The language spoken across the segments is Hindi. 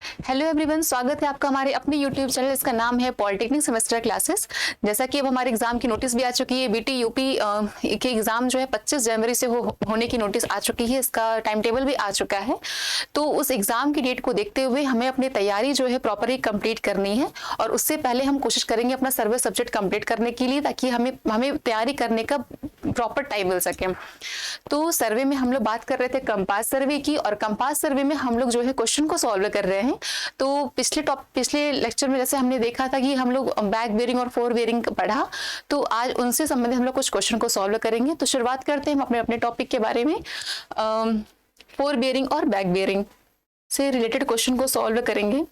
हेलो एवरीवन, स्वागत है आपका हमारे अपने यूट्यूब चैनल। इसका नाम है पॉलिटेक्निक सेमेस्टर क्लासेस। जैसा कि अब हमारे एग्जाम की नोटिस भी आ चुकी है, बीटी यूपी के एग्जाम जो है 25 जनवरी से होने की नोटिस आ चुकी है। इसका टाइम टेबल भी आ चुका है। तो उस एग्जाम की डेट को देखते हुए हमें अपनी तैयारी जो है प्रॉपरली कंप्लीट करनी है, और उससे पहले हम कोशिश करेंगे अपना सर्वे सब्जेक्ट कंप्लीट करने के लिए, ताकि हमें तैयारी करने का प्रॉपर टाइम मिल सके। तो सर्वे में हम लोग बात कर रहे थे कंपास सर्वे की, और कंपास सर्वे में हम लोग जो है क्वेश्चन को सॉल्व कर रहे हैं। तो पिछले लेक्चर में जैसे हमने देखा था कि हम लोग बैक बेरिंग और फोर बेरिंग पढ़ा, तो आज उनसे संबंधित हम लोग कुछ क्वेश्चन को सॉल्व करेंगे। तो शुरुआत करते हैं हम अपने अपने टॉपिक के बारे में। फोर बेरिंग और बैक बेरिंग से रिलेटेड क्वेश्चन को सॉल्व करेंगे।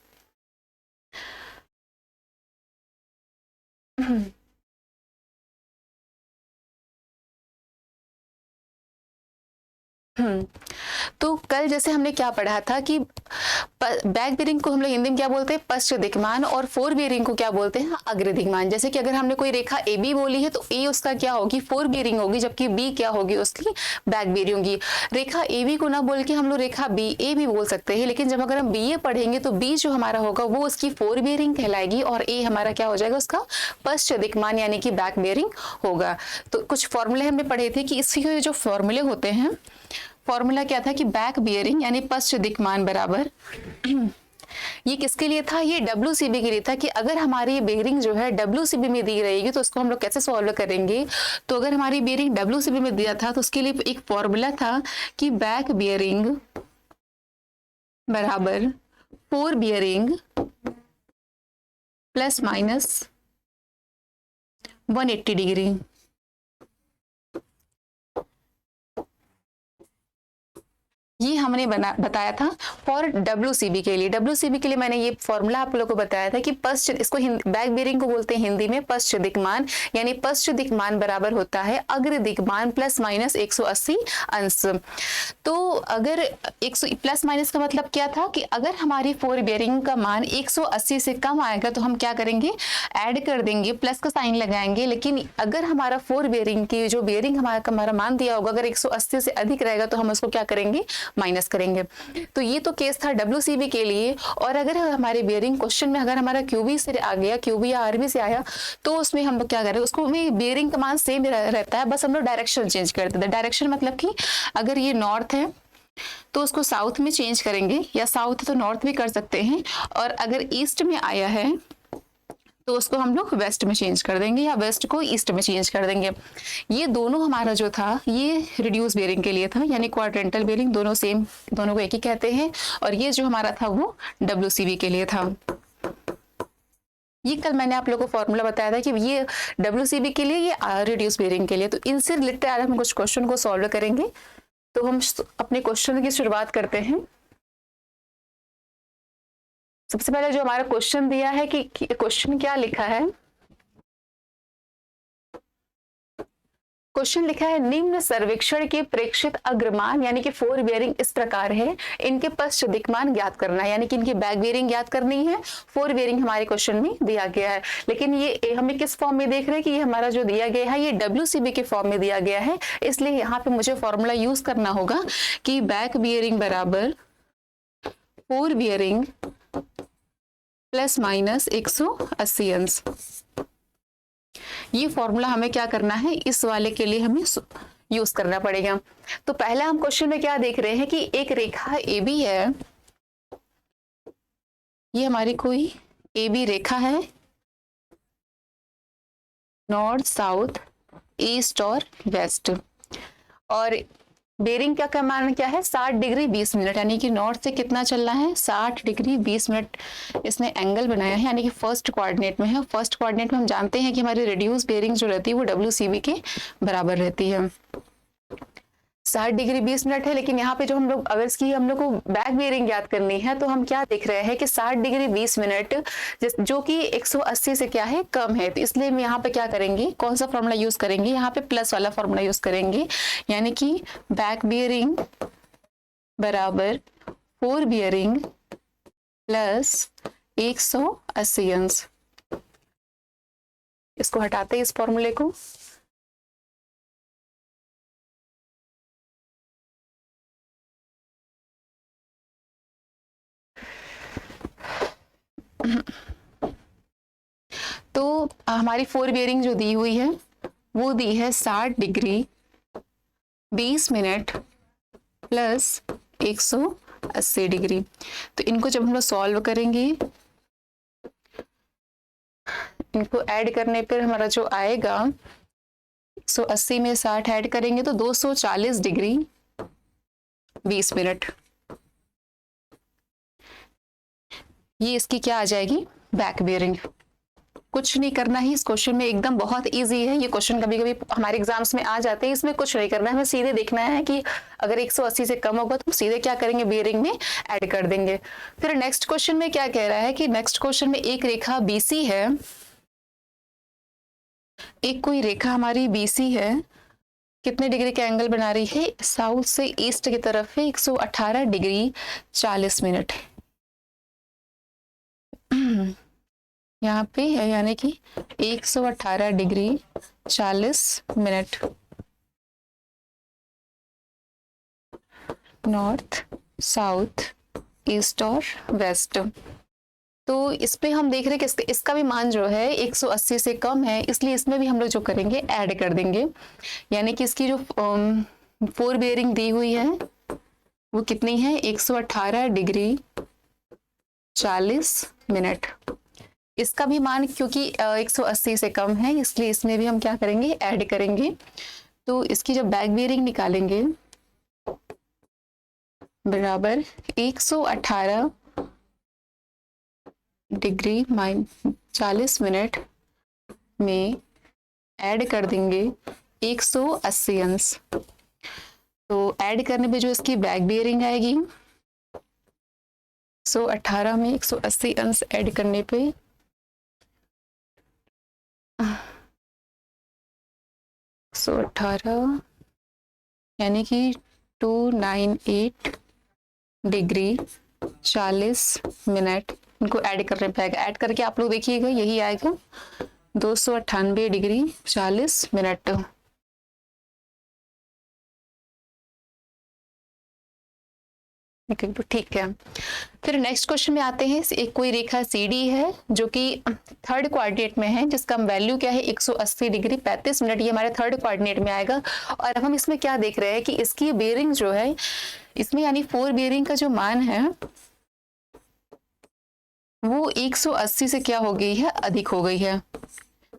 तो कल जैसे हमने क्या पढ़ा था कि बैक बेरिंग को हम लोग हिंदी में क्या बोलते हैं, पश्च दिक्मान, और फोर बेरिंग को क्या बोलते हैं, अग्र दिक्मान। जैसे कि अगर हमने कोई रेखा ए बी बोली है तो ए उसका क्या होगी, फोर बेरिंग होगी, जबकि बी क्या होगी, उसकी बैक बेरिंग होगी। रेखा ए बी को ना बोल के हम लोग रेखा बी ए भी बोल सकते हैं, लेकिन जब अगर हम बी ए पढ़ेंगे तो बी जो हमारा होगा वो उसकी फोर बेरिंग कहलाएगी, और ए हमारा क्या हो जाएगा, उसका पश्च दिक्मान यानी कि बैक बेरिंग होगा। तो कुछ फॉर्मूले हमने पढ़े थे कि इसके जो फॉर्मूले होते हैं, फॉर्मूला क्या था कि बैक बियरिंग यानी पश्च दिक्मान बराबर ये किसके लिए था, ये WCB के लिए था। कि अगर हमारी बेरिंग जो है WCB में दी रहेगी तो उसको हम लोग कैसे सॉल्व करेंगे। तो अगर हमारी बेरिंग WCB में दिया था तो उसके लिए एक फॉर्मूला था कि बैक बियरिंग बराबर four bearing plus minus 180 degree. ये हमने बताया था फॉर WCB के लिए। WCB के लिए मैंने ये फॉर्मूला आप लोगों को बताया था कि पश्च, इसको बैक बेरिंग को बोलते हैं हिंदी में पश्च दिक्मान, यानी पश्च दिक्मान बराबर होता है अग्र दिक्मान प्लस माइनस 180 अंश। तो अगर 100 प्लस माइनस का मतलब क्या था कि अगर हमारी फोर बेरिंग का मान 180 से कम आएगा तो हम क्या करेंगे, ऐड कर देंगे, प्लस का साइन लगाएंगे। लेकिन अगर हमारा फोर बेरिंग की जो बेरिंग हमारा मान दिया होगा अगर 180 से अधिक रहेगा तो हम उसको क्या करेंगे, माइनस करेंगे। तो ये तो केस था WCB के लिए। और अगर हमारे बेरिंग क्वेश्चन में अगर हमारा QB से आ गया, QB या RB से आया, तो उसमें हम लोग क्या करें, उसको भी बेरिंग का मान सेम रहता है, बस हम लोग डायरेक्शन चेंज कर देते हैं। डायरेक्शन मतलब कि अगर ये नॉर्थ है तो उसको साउथ में चेंज करेंगे, या साउथ तो नॉर्थ भी कर सकते हैं, और अगर ईस्ट में आया है तो उसको हम लोग वेस्ट में चेंज कर देंगे, या वेस्ट को ईस्ट में चेंज कर देंगे। ये दोनों हमारा जो था ये रिड्यूस बेरिंग के लिए था, यानी क्वाड्रेंटल बेरिंग, दोनों सेम, दोनों को एक ही कहते हैं। और ये जो हमारा था वो WCB के लिए था। ये कल मैंने आप लोगों को फॉर्मूला बताया था कि ये WCB के लिए, ये रिड्यूस बेरिंग के लिए। तो इनसे रिलेटेड आज हम कुछ क्वेश्चन को सॉल्व करेंगे। तो हम अपने क्वेश्चन की शुरुआत करते हैं। सबसे पहले जो हमारा क्वेश्चन दिया है कि क्वेश्चन क्या लिखा है, क्वेश्चन लिखा है निम्न सर्वेक्षण के प्रेक्षित अग्रमान यानी कि फोर बेरिंग इस प्रकार है, इनके पश्च दिक्मान ज्ञात करना है, यानी कि इनकी बैक बेरिंग ज्ञात करनी है। फोर बेरिंग हमारे क्वेश्चन में दिया गया है, लेकिन ये हमें किस फॉर्म में देख रहे हैं कि ये हमारा जो दिया गया है ये WCB के फॉर्म में दिया गया है। इसलिए यहाँ पे मुझे फॉर्मूला यूज करना होगा कि बैक बेरिंग बराबर फोर बेरिंग प्लस माइनस 180 अंश। ये फॉर्मूला हमें क्या करना है, इस वाले के लिए हमें यूज करना पड़ेगा। तो पहला हम क्वेश्चन में क्या देख रहे हैं कि एक रेखा AB है, ये हमारी कोई AB रेखा है, नॉर्थ साउथ ईस्ट और वेस्ट, और बेरिंग का मान क्या है 60 डिग्री 20 मिनट, यानी कि नॉर्थ से कितना चलना है 60 डिग्री 20 मिनट इसने एंगल बनाया है, यानी कि फर्स्ट कोऑर्डिनेट में है। फर्स्ट कोऑर्डिनेट में हम जानते हैं कि हमारी रिड्यूस बेरिंग जो रहती है वो WCB के बराबर रहती है। 60 डिग्री 20 मिनट है, लेकिन यहाँ पे जो हम लोग अगर इसकी हम लोग को बैक बेरिंग याद करनी है तो हम क्या देख रहे हैं कि 60 डिग्री 20 मिनट जो कि 180 से क्या है कम है। तो इसलिए हम यहाँ पे क्या करेंगे, कौन सा फॉर्मूला यूज करेंगे, यहाँ पे प्लस वाला फॉर्मूला यूज करेंगे, यानी कि बैक बेरिंग बराबर फोर बेरिंग प्लस 180 अंश। इसको हटाते हैं इस फॉर्मूले को, तो हमारी फोर बियरिंग जो दी हुई है वो दी है 60 डिग्री 20 मिनट प्लस 180 डिग्री। तो इनको जब हम लोग सॉल्व करेंगे, इनको ऐड करने पर हमारा जो आएगा 180 में 60 ऐड करेंगे तो 240 डिग्री 20 मिनट। ये इसकी क्या आ जाएगी, बैक बियरिंग। कुछ नहीं करना है इस क्वेश्चन में, एकदम बहुत इजी है ये क्वेश्चन। कभी कभी हमारे एग्जाम्स में आ जाते हैं, इसमें कुछ नहीं करना है, हमें सीधे देखना है कि अगर 180 से कम होगा तो सीधे क्या करेंगे, बियरिंग में ऐड कर देंगे। फिर नेक्स्ट क्वेश्चन में क्या कह रहा है कि नेक्स्ट क्वेश्चन में एक रेखा बीसी है, एक कोई रेखा हमारी बीसी है, कितने डिग्री का एंगल बना रही है, साउथ से ईस्ट की तरफ है, 118 डिग्री 40 मिनट यहाँ पे है, यानी कि 118 degree 40 minute north south east और वेस्ट। तो इस पे हम देख रहे हैं कि इसका भी मान जो है 180 से कम है, इसलिए इसमें भी हम लोग जो करेंगे ऐड कर देंगे। यानी कि इसकी जो फोर बेयरिंग दी हुई है वो कितनी है, 118 डिग्री 40 मिनट। इसका भी मान क्योंकि 180 से कम है, इसलिए इसमें भी हम क्या करेंगे, ऐड करेंगे। तो इसकी जब बैक बेयरिंग निकालेंगे बराबर 118 डिग्री 40 मिनट में ऐड कर देंगे 180 अंश। तो ऐड करने पे जो इसकी बैक बियरिंग आएगी 118 में 180 अंश ऐड करने पे 118 यानी कि 298 डिग्री 40 मिनट। इनको ऐड करने पे आएगा, ऐड करके आप लोग देखिएगा यही आएगा 298 डिग्री 40 मिनट। ठीक है, फिर नेक्स्ट क्वेश्चन में आते हैं। एक कोई रेखा CD है जो कि थर्ड कोऑर्डिनेट में है, जिसका वैल्यू क्या है 180 डिग्री 35 मिनट, ये हमारे थर्ड कोऑर्डिनेट में आएगा। और अब हम इसमें क्या देख रहे हैं कि इसकी बेयरिंग जो है इसमें, यानी फोर बेयरिंग का जो मान है वो 180 से क्या हो गई है, अधिक हो गई है।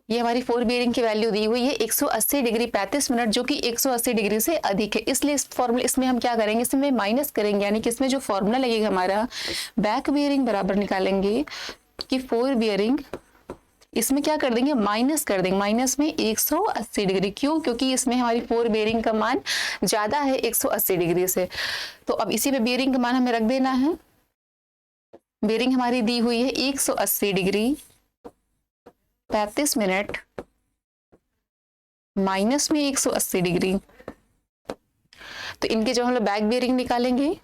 ये हमारी फोर बेयरिंग की वैल्यू दी हुई है 180 डिग्री 35 मिनट, जो कि 180 डिग्री से अधिक है। इसलिए इस फॉर्मूला इसमें हम क्या करेंगे, इसमें माइनस करेंगे, यानी कि इसमें जो फॉर्मूला लगेगा हमारा बैक बेयरिंग बराबर निकालेंगे कि फोर बेयरिंग, इसमें क्या कर देंगे, माइनस कर देंगे, माइनस में 180 डिग्री। क्यों, क्योंकि इसमें हमारी फोर बेयरिंग का मान ज्यादा है 180 डिग्री से। तो अब इसी पे बेयरिंग का मान हमें रख देना है। बेयरिंग हमारी दी हुई है 180 डिग्री 35 मिनट माइनस में 180 डिग्री। तो इनके जो हम लोग बैक बेयरिंग निकालेंगे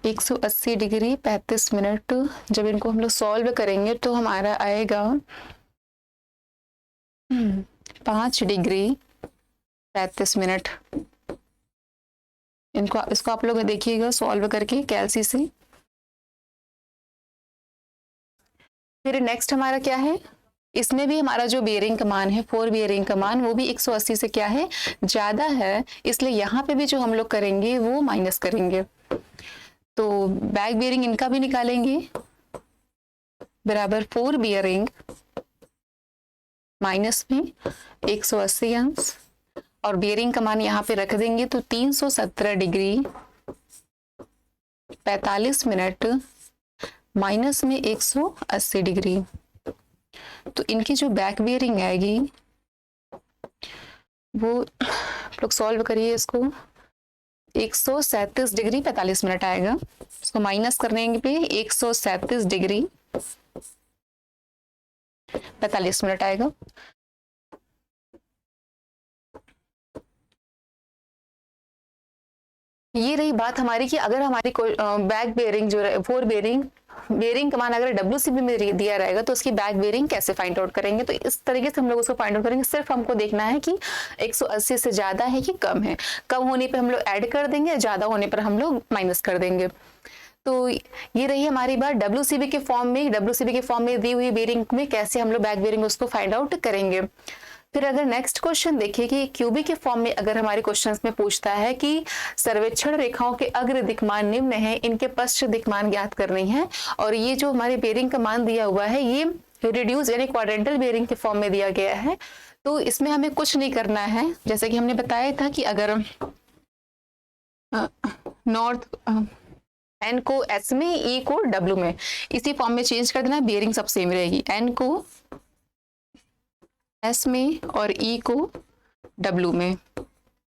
एक 180 डिग्री 35 मिनट, जब इनको हम लोग सॉल्व करेंगे तो हमारा आएगा 5 डिग्री 35 मिनट। इसको आप लोग देखिएगा सॉल्व करके कैलसी से। फिर नेक्स्ट हमारा क्या है, इसमें भी हमारा जो बेयरिंग का मान है, फोर बेयरिंग का मान, वो भी 180 से क्या है, ज्यादा है। इसलिए यहाँ पे भी जो हम लोग करेंगे वो माइनस करेंगे। तो बैक बेयरिंग इनका भी निकालेंगे बराबर फोर बेयरिंग माइनस में 180 अंश, और बेयरिंग का मान यहाँ पे रख देंगे तो 317 डिग्री 45 मिनट माइनस में 180 डिग्री। तो इनकी जो बैक बेयरिंग आएगी वो लोग सॉल्व करिए इसको, 137 डिग्री 45 मिनट आएगा। इसको माइनस करने पे 137 डिग्री 45 मिनट आएगा। ये रही बात हमारी कि अगर हमारी कोई बैक बेयरिंग जो फोर बेयरिंग बेयरिंग का मान अगर WCB में दिया रहेगा तो उसकी बैक बेयरिंग कैसे फाइंड आउट करेंगे। तो इस तरीके से हम लोग उसको फाइंड आउट करेंगे। सिर्फ हमको देखना है कि 180 से ज्यादा है कि कम है। कम होने पे हम लोग ऐड कर देंगे, ज्यादा होने पर हम लोग माइनस कर देंगे। तो ये रही हमारी बात WCB के फॉर्म में। WCB के फॉर्म में दी हुई बेयरिंग में कैसे हम लोग बैक बेयरिंग उसको फाइंड आउट करेंगे। फिर अगर नेक्स्ट क्वेश्चन देखिए कि क्यूबी के फॉर्म में अगर हमारे क्वेश्चंस में पूछता है कि सर्वेक्षण रेखाओं के अग्र दिक्मान निम्न है, इनके पश्च दिक्मान ज्ञात करनी है, और ये जो हमारे बेयरिंग का मान दिया हुआ है ये रिड्यूस यानी क्वाड्रेंटल बेयरिंग के फॉर्म में दिया गया है। तो इसमें हमें कुछ नहीं करना है। जैसे कि हमने बताया था कि अगर नॉर्थ एन को एस में, ई को डब्ल्यू में, इसी फॉर्म में चेंज कर देना, बेयरिंग सब सेम रहेगी। एन को एस में और ई को डब्ल्यू में,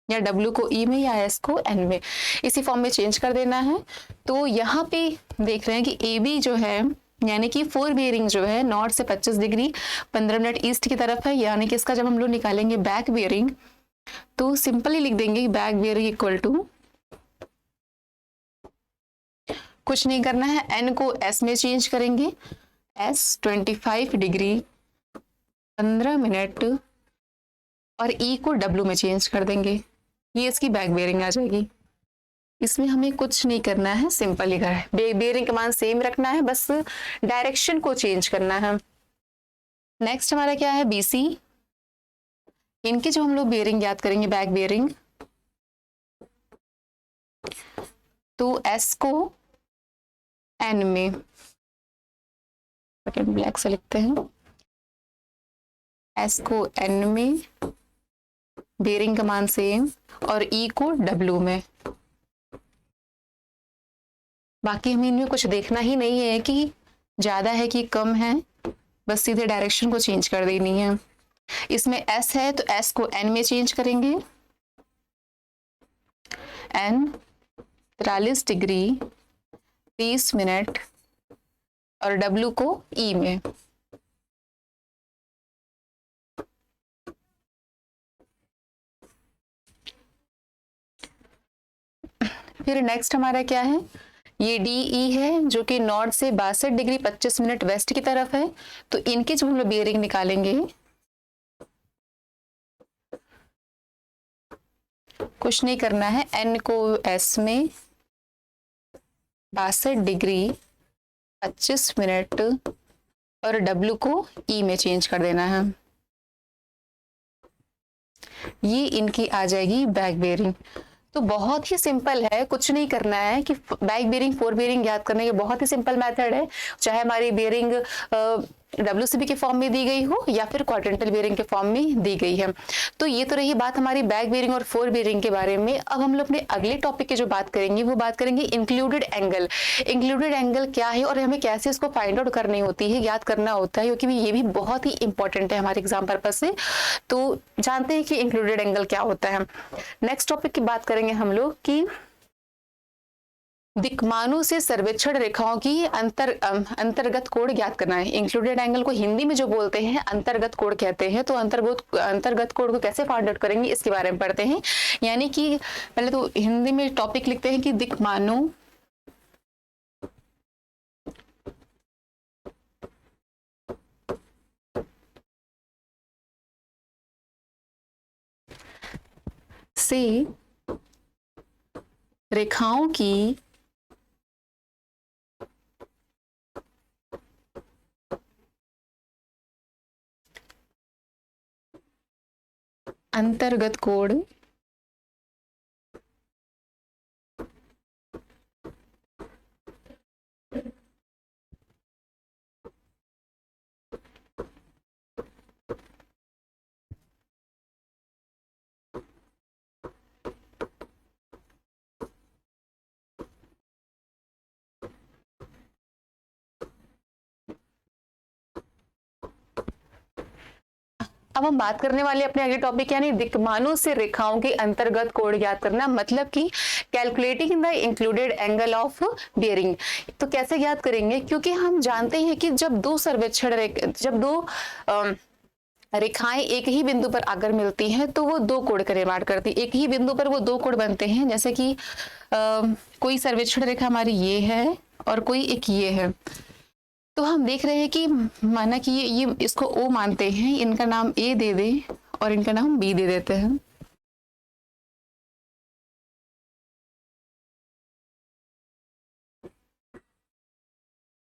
या डब्ल्यू को ई में या एस को एन में, इसी फॉर्म में चेंज कर देना है। तो यहाँ पे देख रहे हैं कि ए बी जो है यानी कि 4 बेयरिंग जो है नॉर्थ से 25 डिग्री 15 मिनट ईस्ट की तरफ है, यानी कि इसका जब हम लोग निकालेंगे बैक बेयरिंग तो सिंपली लिख देंगे बैक बेयरिंग इक्वल टू, कुछ नहीं करना है, एन को एस में चेंज करेंगे, एस 25 डिग्री 15 मिनट, और ई को डब्ल्यू में चेंज कर देंगे। ये इसकी बैक बेयरिंग आ जाएगी। इसमें हमें कुछ नहीं करना है, सिंपल लिखा है। बेयरिंग का मान सेम रखना है, बस डायरेक्शन को चेंज करना है। नेक्स्ट हमारा क्या है, बीसी। इनके जो हम लोग बेयरिंग याद करेंगे बैक बेयरिंग, तो एस को एन में, सेकंड ब्लैक से लिखते हैं, एस को एन में बेयरिंग का मान सेम, और ई को डब्ल्यू में। बाकी हमें इनमें कुछ देखना ही नहीं है कि ज्यादा है कि कम है, बस सीधे डायरेक्शन को चेंज कर देनी है। इसमें एस है तो एस को एन में चेंज करेंगे, एन 43 डिग्री 30 मिनट, और डब्ल्यू को ई में। फिर नेक्स्ट हमारा क्या है, ये डी ई है जो कि नॉर्थ से 62 डिग्री 25 मिनट वेस्ट की तरफ है। तो इनके जो हम लोग बेयरिंग निकालेंगे, कुछ नहीं करना है, एन को एस में 62 डिग्री 25 मिनट, और डब्ल्यू को ई में चेंज कर देना है। ये इनकी आ जाएगी बैक बेयरिंग। तो बहुत ही सिंपल है, कुछ नहीं करना है कि बैक बेयरिंग 4 बेयरिंग याद करने के बहुत ही सिंपल मेथड है। चाहे हमारी बेयरिंग WCB के फॉर्म में दी गई हो या फिर क्वाड्रेंटल बेयरिंग के फॉर्म में दी गई है। तो ये तो रही बात हमारी बैक बेयरिंग और 4 बेयरिंग के बारे में। अब हम लोग अपने अगले टॉपिक की जो बात करेंगे वो बात करेंगे इंक्लूडेड एंगल। इंक्लूडेड एंगल क्या है और हमें कैसे इसको फाइंड आउट करनी होती है, याद करना होता है, क्योंकि ये भी बहुत ही इंपॉर्टेंट है हमारे एग्जाम पर्पज से। तो जानते हैं कि इंक्लूडेड एंगल क्या होता है। नेक्स्ट टॉपिक की बात करेंगे हम लोग कि दिक्मानों से सर्वेक्षण रेखाओं की अंतर्गत कोण ज्ञात करना है। इंक्लूडेड एंगल को हिंदी में जो बोलते हैं अंतर्गत कोण कहते हैं। तो अंतर्गत कोण को कैसे फाइंड आउट करेंगे इसके बारे में पढ़ते हैं। यानी कि पहले तो हिंदी में टॉपिक लिखते हैं कि दिक्मानों से रेखाओं की अंतर्गत कोण अब हम बात करने वाले अपने अगले टॉपिक यानी दिक्मानों से रेखाओं के अंतर्गत कोण ज्ञात करना, मतलब कि calculating the included angle of bearing. तो कैसे ज्ञात करेंगे, क्योंकि हम जानते हैं कि जब दो रेखाएं एक ही बिंदु पर आकर मिलती हैं तो वो 2 कोण का निर्माण करती है। एक ही बिंदु पर वो 2 कोण बनते हैं। जैसे कि कोई सर्वेक्षण रेखा हमारी ये है और कोई एक ये है। तो हम देख रहे हैं कि माना कि ये इसको ओ मानते हैं, इनका नाम ए दे दे और इनका नाम बी दे देते हैं।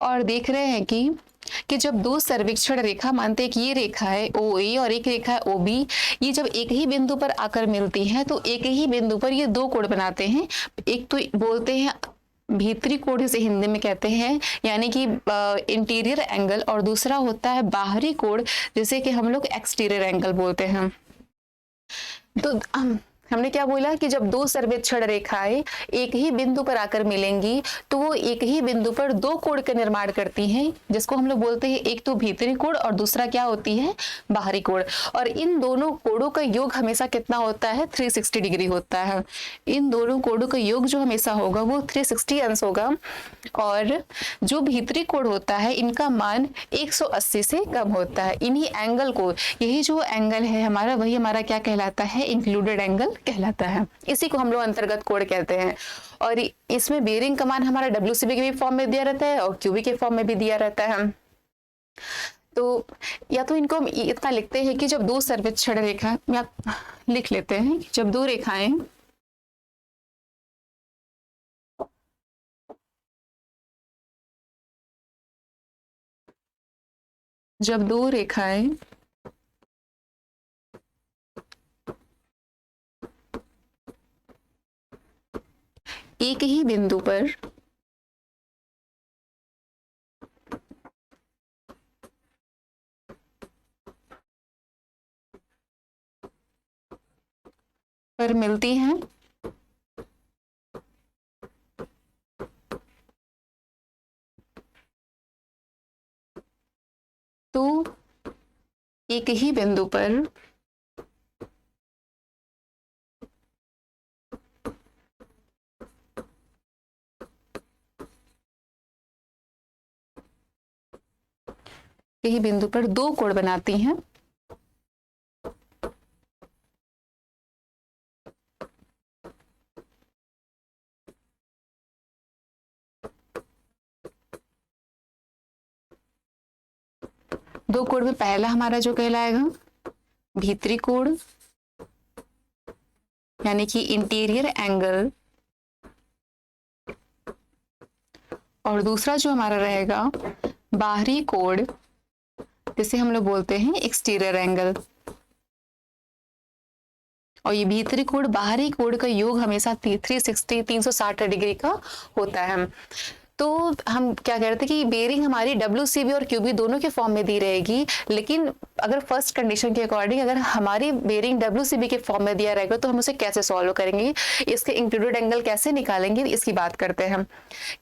और देख रहे हैं कि जब दो सर्वेक्षण रेखा मानते हैं कि ये रेखा है ओ ए और एक रेखा है ओ बी, ये जब एक ही बिंदु पर आकर मिलती हैं तो एक ही बिंदु पर ये दो कोण बनाते हैं। एक तो बोलते हैं भीतरी कोण, जिसे हिंदी में कहते हैं यानी कि इंटीरियर एंगल, और दूसरा होता है बाहरी कोण जिसे कि हम लोग एक्सटीरियर एंगल बोलते हैं। तो हमने क्या बोला कि जब दो सर्वेक्षण रेखाएं एक ही बिंदु पर आकर मिलेंगी तो वो एक ही बिंदु पर दो कोण का निर्माण करती हैं, जिसको हम लोग बोलते हैं एक तो भीतरी कोण और दूसरा क्या होती है, बाहरी कोण। और इन दोनों कोणों का योग हमेशा कितना होता है, 360 डिग्री होता है। इन दोनों कोणों का योग जो हमेशा होगा वो 360 अंश होगा। और जो भीतरी कोण होता है इनका मान 180 से कम होता है। इन्हीं एंगल को, यही जो एंगल है हमारा, वही हमारा क्या कहलाता है, इंक्लूडेड एंगल कहलाता है। इसी को हम लोग अंतर्गत कोण कहते हैं। और इसमें बेरिंग का मान हमारा WCB के भी फॉर्म में दिया रहता है और QB के फॉर्म में भी दिया रहता है। तो या तो इनको हम इतना लिखते हैं कि जब दो सर्वेक्षण रेखा, या लिख लेते हैं जब दो रेखाएं जब दो रेखाएं एक ही बिंदु पर मिलती हैं तो एक ही बिंदु पर यही बिंदु पर दो कोण बनाती हैं। दो कोण में पहला हमारा जो कहलाएगा भीतरी कोण यानी कि इंटीरियर एंगल, और दूसरा जो हमारा रहेगा बाहरी कोण जिसे हम लोग बोलते हैं एक्सटीरियर एंगल। और ये भीतरी कोण बाहरी कोण का योग हमेशा 360 डिग्री का होता है। तो हम क्या कह रहे थे कि बेरिंग हमारी WCB और QB दोनों के फॉर्म में दी रहेगी, लेकिन अगर फर्स्ट कंडीशन के अकॉर्डिंग अगर हमारी बेरिंग WCB के फॉर्म में दिया रहेगा तो हम उसे कैसे सॉल्व करेंगे, इसके इंक्लूडेड एंगल कैसे निकालेंगे, इसकी बात करते हैं।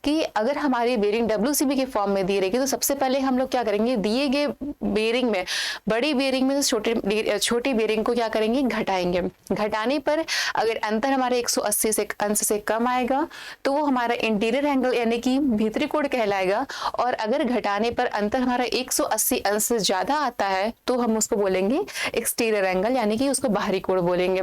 कि अगर हमारी बेरिंग WCB के फॉर्म में दी रहेगी तो सबसे पहले हम लोग क्या करेंगे, दिए गए बेरिंग में, बड़ी बेरिंग में छोटी बेरिंग को क्या करेंगे, घटाएंगे। घटाने पर अगर अंतर हमारे 180 से अंश से कम आएगा तो वो हमारा इंटीरियर एंगल यानी कि भीतरी कोण कहलाएगा। और अगर घटाने पर अंतर हमारा 180 अंश से ज्यादा आता है तो हम उसको बोलेंगे एक्सटीरियर एंगल यानी कि उसको बाहरी कोण बोलेंगे।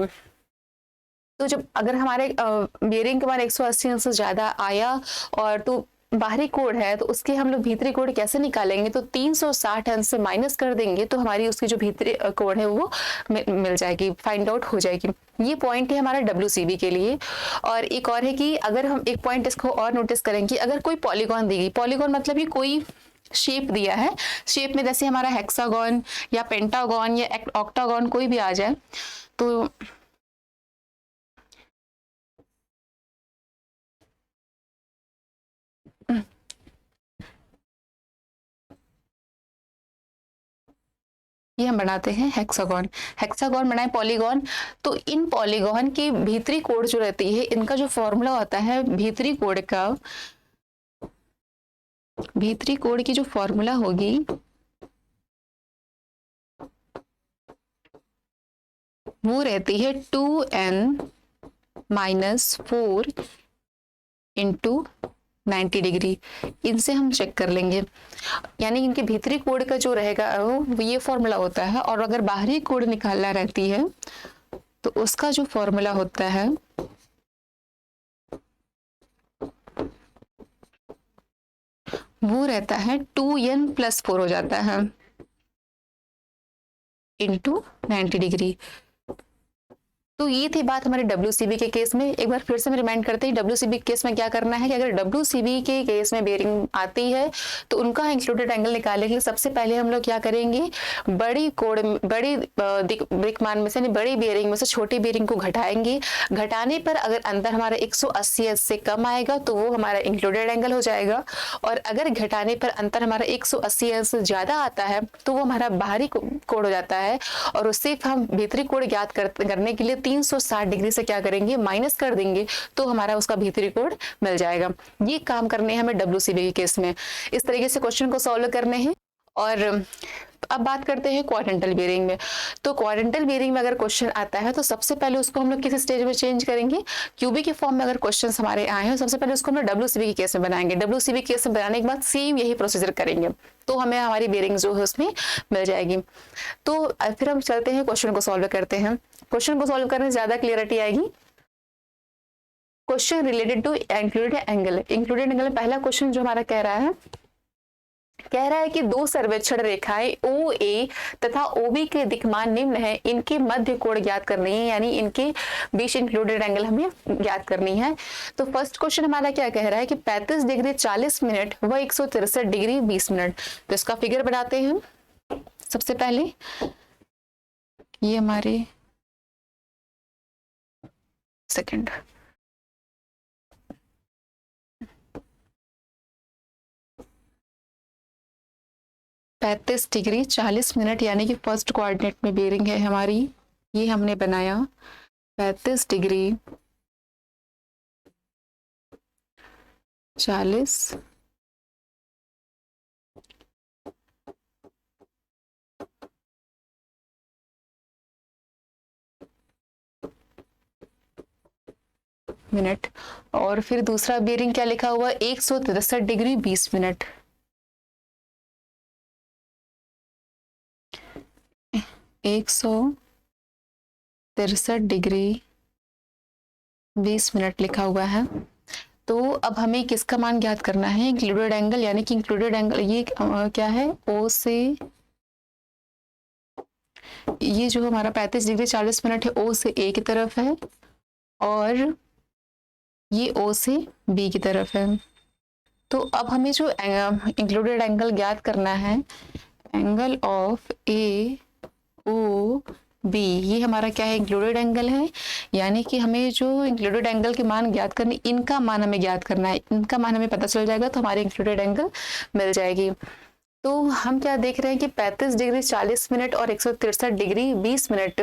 तो जब अगर हमारे बेरिंग के मान 180 अंश से ज्यादा आया और तो बाहरी कोण है तो उसके हम लोग भीतरी कोण कैसे निकालेंगे, तो 360 अंश से माइनस कर देंगे तो हमारी उसकी जो भीतरी कोण है वो मिल जाएगी, फाइंड आउट हो जाएगी। ये पॉइंट है हमारा WCB के लिए। और एक और है कि अगर हम एक पॉइंट इसको और नोटिस करेंगे, अगर कोई पॉलीगॉन दी गई, पॉलीगॉन मतलब कि कोई शेप दिया है, शेप में जैसे हमारा हेक्सागन या पेंटागन या ऑक्टागन कोई भी आ जाए, तो ये हम बनाते हैं हेक्सागन। हेक्सागन बनाए पॉलीगॉन, तो इन पॉलीगॉन की भीतरी कोण जो रहती है, इनका जो फॉर्मूला होता है भीतरी कोण का, भीतरी कोण की जो फॉर्मूला होगी वो रहती है 2n - 4 इंटू 90 डिग्री। इनसे हम चेक कर लेंगे, यानी इनके भीतरी कोण का जो रहेगा वो ये फॉर्मूला होता है। और अगर बाहरी कोण निकालना रहती है तो उसका जो फॉर्मूला होता है वो रहता है 2n+4 हो जाता है इंटू 90 डिग्री। तो ये थी बात हमारे WCB के केस में। एक बार फिर से मैं रिमाइंड करते हैं WCB के केस में क्या करना है कि अगर WCB के केस में बेरिंग आती है तो उनका इंक्लूडेड एंगल निकालने के लिए सबसे पहले हम लोग क्या करेंगे, बड़ी दिक्मान में से बड़ी बेरिंग में से छोटी बेरिंग को घटाएंगे। घटाने पर अगर अंतर हमारा 180 से कम आएगा तो वो हमारा इंक्लूडेड एंगल हो जाएगा, और अगर घटाने पर अंतर हमारा 180 से ज्यादा आता है तो वो हमारा बाहरी कोण हो जाता है, और उससे हम भीतरी कोण ज्ञात करने के लिए 360 डिग्री से क्या करेंगे, माइनस कर देंगे, तो हमारा उसका भीतरी कोण मिल जाएगा। ये काम करने हैं हमें WCB के केस में। इस तरीके से क्वेश्चन को सॉल्व करने हैं। और अब बात करते हैं क्वाड्रेंटल बेरिंग में। तो क्वाड्रेंटल बेरिंग में अगर क्वेश्चन आता है तो सबसे पहले उसको हम लोग किस स्टेज में चेंज करेंगे, क्यूबी के फॉर्म में अगर क्वेश्चन हमारे आए हैं सबसे पहले उसको हम लोग WCB के केस में बनाएंगे। WCB के केस में बनाने के बाद सेम यही प्रोसीजर करेंगे तो हमें हमारी बेरिंग जो है उसमें मिल जाएगी। तो फिर हम चलते हैं क्वेश्चन को सॉल्व करते हैं। क्वेश्चन को सॉल्व करने से ज्यादा क्लियरिटी आएगी। Question related to included angle. Included angle में पहला क्वेश्चन जो हमारा कह रहा है कि दो सर्वेक्षण रेखाएं OA तथा OB के दिक्मान निम्न है, इनके मध्य कोण ज्ञात करनी है, यानी इनके बीच इंक्लूडेड एंगल हमें ज्ञात करनी है। तो फर्स्ट क्वेश्चन हमारा क्या कह रहा है कि 35 डिग्री 40 मिनट व 163 डिग्री 20 मिनट। तो इसका फिगर बनाते हैं। सबसे पहले ये हमारे सेकंड 35 डिग्री 40 मिनट यानी कि फर्स्ट कोऑर्डिनेट में बेरिंग है हमारी, ये हमने बनाया 35 डिग्री 40 मिनट, और फिर दूसरा बेरिंग क्या लिखा हुआ 163 डिग्री 20 मिनट। 163 डिग्री 20 मिनट लिखा हुआ है। तो अब हमें किसका मान ज्ञात करना है, इंक्लूडेड एंगल, यानी कि इंक्लूडेड एंगल ये क्या है, O से ये जो हमारा 35 डिग्री 40 मिनट है O से A की तरफ है, और ये O से B की तरफ है। तो अब हमें जो इंक्लूडेड एंगल ज्ञात करना है, एंगल ऑफ AOB, ये हमारा क्या है, इंक्लूडेड एंगल है, यानी कि हमें जो इंक्लूडेड एंगल के मान ज्ञात करने, इनका मान हमें ज्ञात करना है। इनका मान हमें पता चल जाएगा तो हमारी इंक्लूडेड एंगल मिल जाएगी। तो हम क्या देख रहे हैं कि 35 डिग्री 40 मिनट और 163 डिग्री 20 मिनट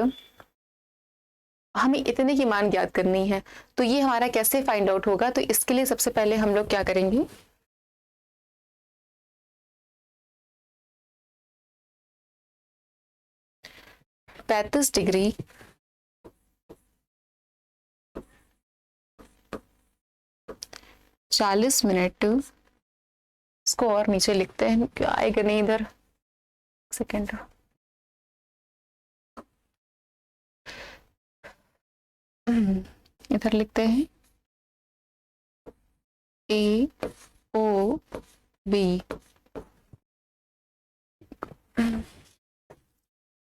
हमें इतने की मान ज्ञात करनी है। तो ये हमारा कैसे फाइंड आउट होगा, तो इसके लिए सबसे पहले हम लोग क्या करेंगे, पैंतीस डिग्री 40 मिनट, इसको और नीचे लिखते हैं, क्या आएगा नहीं इधर, सेकेंड, इधर लिखते हैं AOB।